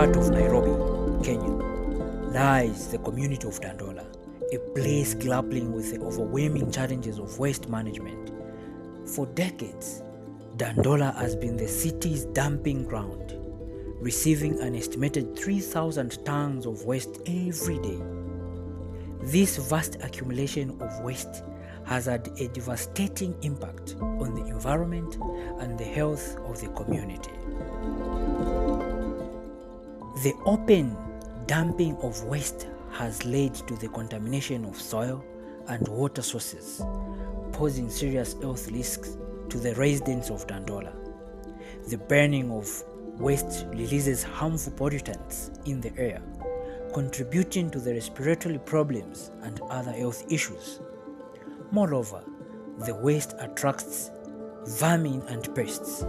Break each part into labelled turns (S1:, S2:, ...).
S1: heart of Nairobi, Kenya, lies the community of Dandola, a place grappling with the overwhelming challenges of waste management. For decades, Dandola has been the city's dumping ground, receiving an estimated 3,000 tons of waste every day. This vast accumulation of waste has had a devastating impact on the environment and the health of the community. The open dumping of waste has led to the contamination of soil and water sources, posing serious health risks to the residents of Dandola. The burning of waste releases harmful pollutants in the air, contributing to the respiratory problems and other health issues. Moreover, the waste attracts vermin and pests,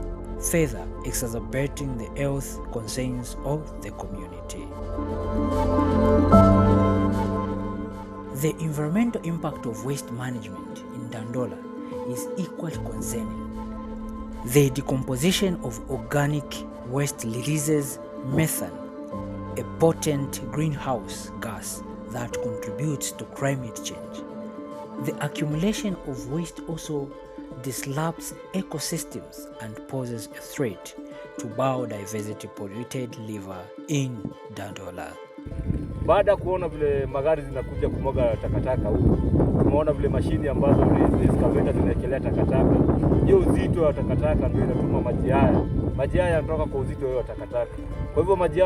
S1: further exacerbating the health concerns of the community. The environmental impact of waste management in Dandola is equally concerning. The decomposition of organic waste releases methane, a potent greenhouse gas that contributes to climate change. The accumulation of waste also disrupts ecosystems and poses a threat to biodiversity polluted river in Dandola.
S2: Baada ya kuona vile magari zinakuja kumwaga takataka huko, tumeona vile mashini ambazo ni excavator zinaekelea takataka. Hiyo uzito wa takataka ndio inatuma maji haya. Maji haya yanatoka kwa uzito wa takataka. Kwa hivyo maji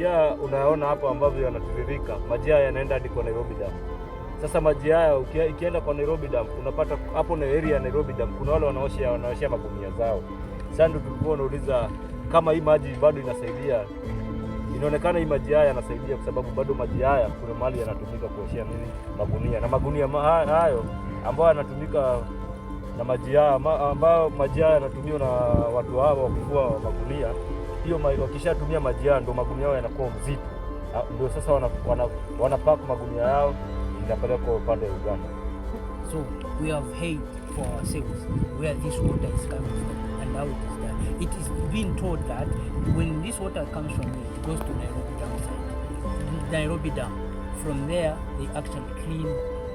S2: haya unaona hapo ambavyo yanatiririka, maji haya yanaenda hadi kwa Nairobi Dam. Sasa maji haya ikienda kwa Nairobi Dam, unapata hapo na area ya Nairobi Dam kuna wale wanaoshia magunia zao. Sasa ndio tulikuwa tunauliza kama hii maji bado inasaidia. Inaonekana hii maji haya yanasaidia kwa sababu bado maji haya kuna mahali yanatumika kuoshia magunia. Na magunia hayo ambayo yanatumika na maji haya ambayo maji haya yanatumiwa na watu hao wa kufua magunia. Hiyo wakishatumia maji haya ndio magunia yao yanakuwa mzito. Ndio sasa wanapack magunia yao inapelekwa upande wa Uganda.
S1: So we have heard for ourselves where this water is coming from and how it is done. It is being told that when this water comes from here, it goes to Nairobi Dam side. Nairobi Dam. From there, they actually clean.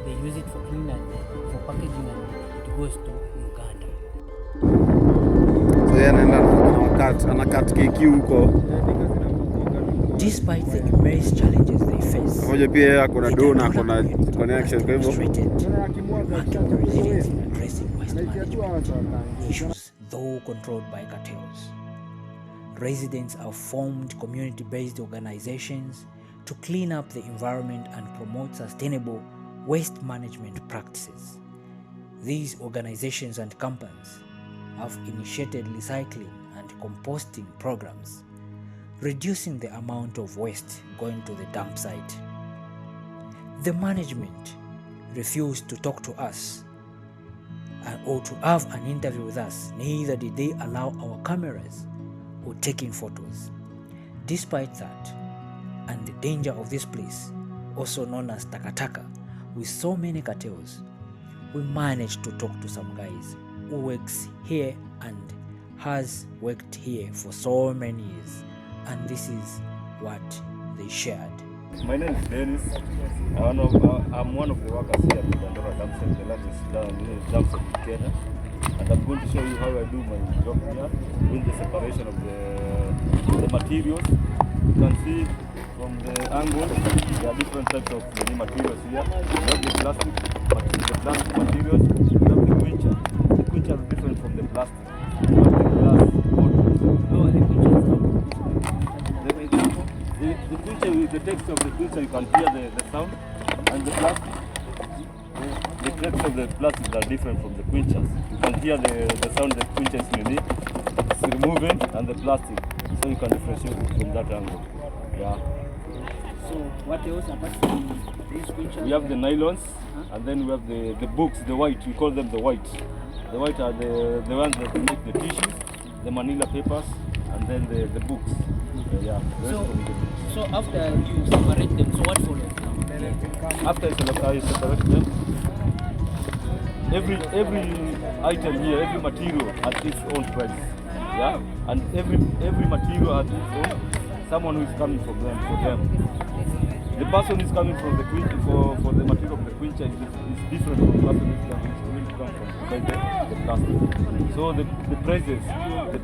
S1: They use it for cleaning and for packaging, and it goes to Uganda.
S3: So anaenda anakat keki huko.
S1: Despite the immense challenges they face,
S3: Moja pia kuna dona kuna connection kwa hivyo
S1: addressing waste management issues, though controlled by cartels. Residents have formed community-based organizations to clean up the environment and promote sustainable waste management practices. These organizations and companies have initiated recycling and composting programs, reducing the amount of waste going to the dump site. The management refused to talk to us or to have an interview with us, neither did they allow our cameras or taking photos. Despite that, and the danger of this place, also known as Takataka, with so many cartels, we managed to talk to some guys who works here and has worked here for so many years, and this is what they shared.
S2: My name is Dennis. I'm one of the workers here at the Dandola Dam Site, the largest dam site in Kenya. And I'm going to show you how I do my job here, doing the separation of the materials. You can see from the angle, there are different types of the materials here. We have the plastic materials, we have the quencher. The quencher is different from the plastic. We have the glass bottles.
S1: Oh, the quencher.
S2: The quencher, with the text of the quencher, you can hear the sound, and the plastic. The text of the plastics are different from the quenchers. You can hear the sound the quencher is unique. It's removing and the plastic, so you can differentiate it from that angle. Yeah.
S1: So what else apart from these quenchers?
S2: We have the nylons, and then we have the books, the white. We call them the white. The white are the ones that make the tissues, the manila papers, and then the books. Yeah.
S1: So after you separate them, so what follows now?
S2: After I separate them, every item here, every material has its own price. Yeah, and every material has its own someone who is coming from them, for them. The person who is coming from the quencher, for the material of the quencher is different from the person who is going to come from the plastic. So the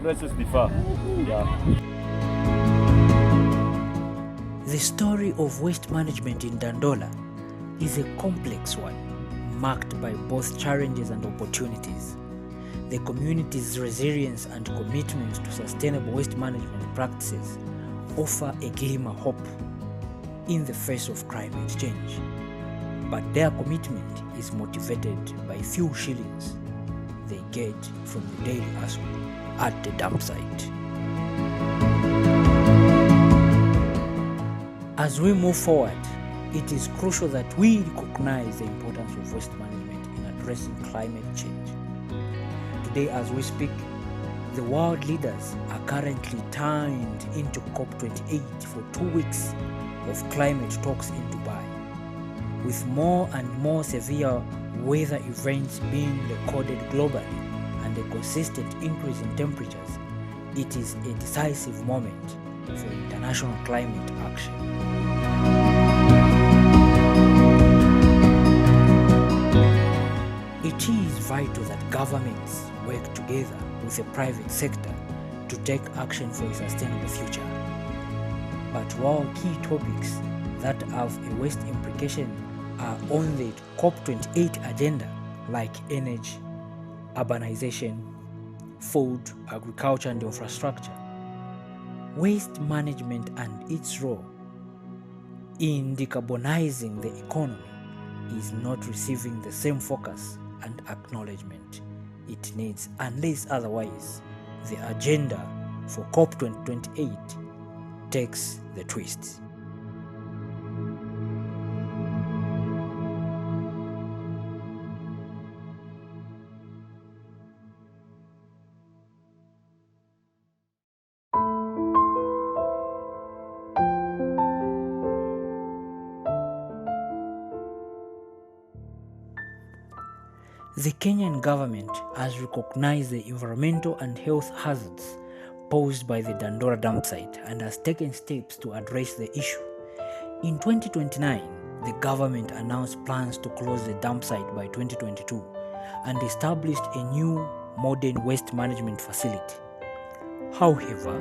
S2: prices differ. Yeah.
S1: The story of waste management in Dandola is a complex one, marked by both challenges and opportunities. The community's resilience and commitment to sustainable waste management practices offer a glimmer of hope in the face of climate change. But their commitment is motivated by few shillings they get from the daily hustle at the dump site. As we move forward, it is crucial that we recognize the importance of waste management in addressing climate change. Today, as we speak, the world leaders are currently turned into COP28 for 2 weeks of climate talks in Dubai. With more and more severe weather events being recorded globally and a consistent increase in temperatures, it is a decisive moment for international climate action. It is vital that governments work together with the private sector to take action for a sustainable future. But while key topics that have a waste implication are on the COP28 agenda, like energy, urbanization, food, agriculture, and infrastructure, waste management and its role in decarbonizing the economy is not receiving the same focus and acknowledgement it needs, unless otherwise the agenda for COP28 takes the twist. The Kenyan government has recognized the environmental and health hazards posed by the Dandora dump site and has taken steps to address the issue. In 2029, the government announced plans to close the dump site by 2022 and established a new modern waste management facility. However,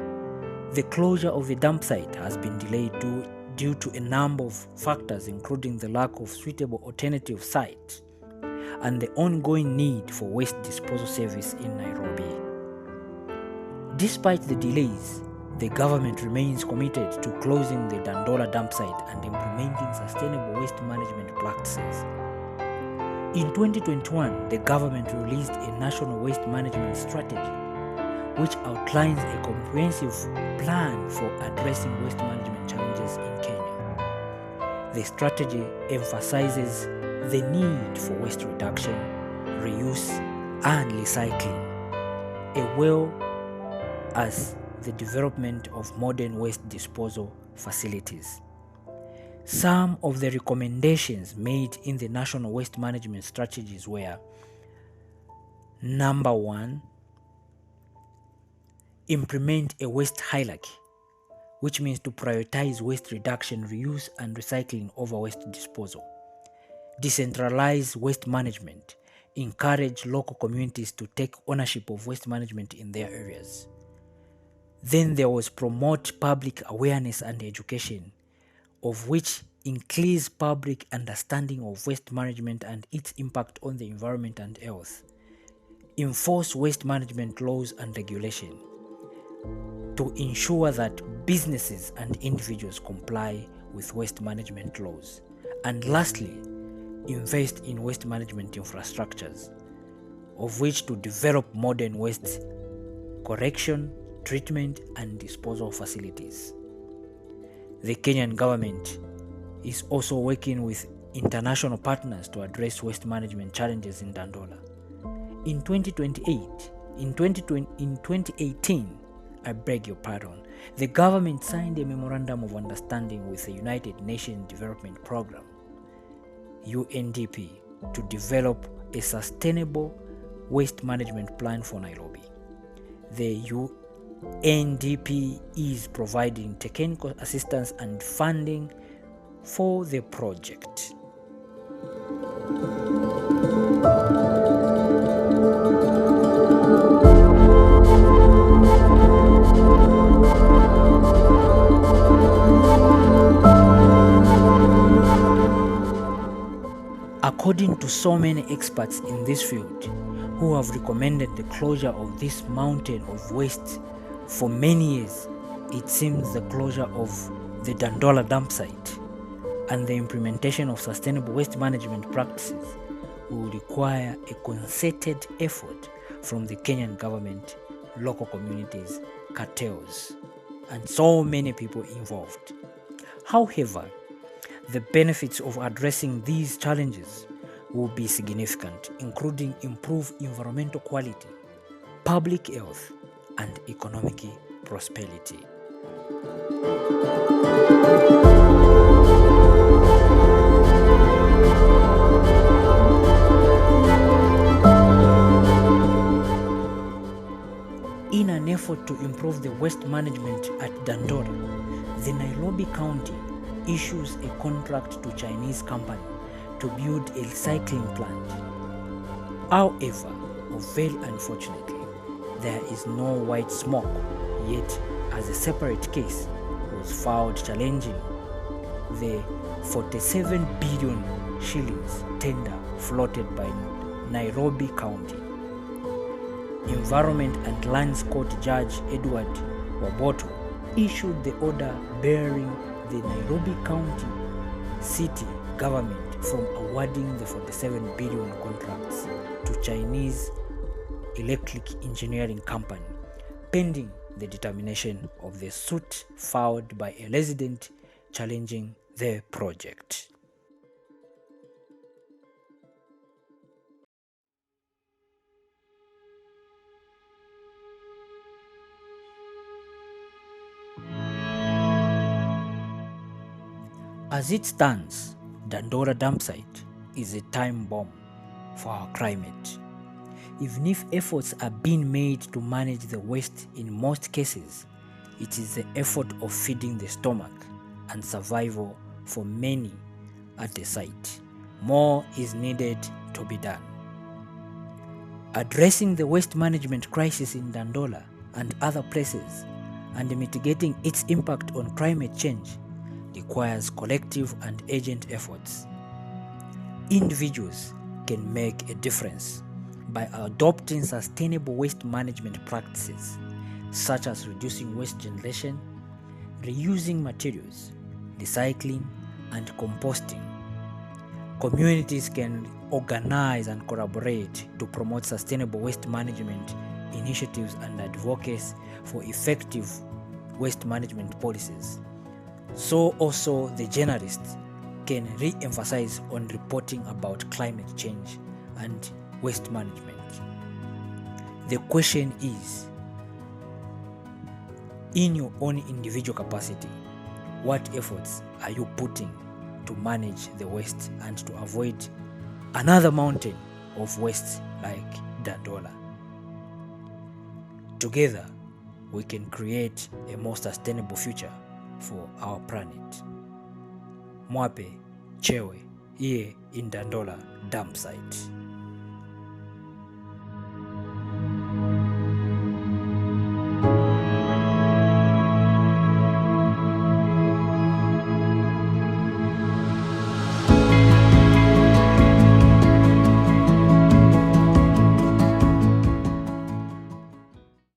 S1: the closure of the dump site has been delayed due to a number of factors, including the lack of suitable alternative sites and the ongoing need for waste disposal service in Nairobi. Despite the delays, the government remains committed to closing the Dandola dump site and implementing sustainable waste management practices. In 2021, the government released a national waste management strategy, which outlines a comprehensive plan for addressing waste management challenges in Kenya. The strategy emphasizes the need for waste reduction, reuse, and recycling, as well as the development of modern waste disposal facilities. Some of the recommendations made in the National Waste Management Strategies were: number 1, implement a waste hierarchy, which means to prioritize waste reduction, reuse, and recycling over waste disposal. Decentralize waste management. Encourage local communities to take ownership of waste management in their areas. Then there was promote public awareness and education, of which increase public understanding of waste management and its impact on the environment and health. Enforce waste management laws and regulation to ensure that businesses and individuals comply with waste management laws. And lastly, invest in waste management infrastructures, of which to develop modern waste collection, treatment, and disposal facilities. The Kenyan government is also working with international partners to address waste management challenges in Dandola. In 2018, the government signed a memorandum of understanding with the United Nations Development Programme, UNDP, to develop a sustainable waste management plan for Nairobi. The NDP is providing technical assistance and funding for the project. According to so many experts in this field who have recommended the closure of this mountain of waste for many years, it seems the closure of the Dandola dump site and the implementation of sustainable waste management practices will require a concerted effort from the Kenyan government, local communities, cartels, and so many people involved. However, the benefits of addressing these challenges will be significant, including improved environmental quality, public health, and economic prosperity. In an effort to improve the waste management at Dandora, the Nairobi County issues a contract to Chinese company to build a recycling plant. However, very unfortunately, there is no white smoke yet, as a separate case was filed challenging the 47 billion shillings tender floated by Nairobi County. Environment and Lands Court Judge Edward Waboto issued the order barring the Nairobi County city government from awarding the 47 billion contracts to Chinese electric engineering company, pending the determination of the suit filed by a resident challenging the project. As it stands, Dandora dump site is a time bomb for our climate. Even if efforts are being made to manage the waste, in most cases, it is the effort of feeding the stomach and survival for many at the site. More is needed to be done. Addressing the waste management crisis in Dandola and other places and mitigating its impact on climate change requires collective and urgent efforts. Individuals can make a difference by adopting sustainable waste management practices, such as reducing waste generation, reusing materials, recycling, and composting. Communities can organize and collaborate to promote sustainable waste management initiatives and advocacy for effective waste management policies. So also the journalists can re-emphasize on reporting about climate change and waste management. The question is, in your own individual capacity, what efforts are you putting to manage the waste and to avoid another mountain of waste like Dandola? Together, we can create a more sustainable future for our planet. Mwape Chewe, here in Dandola dump site.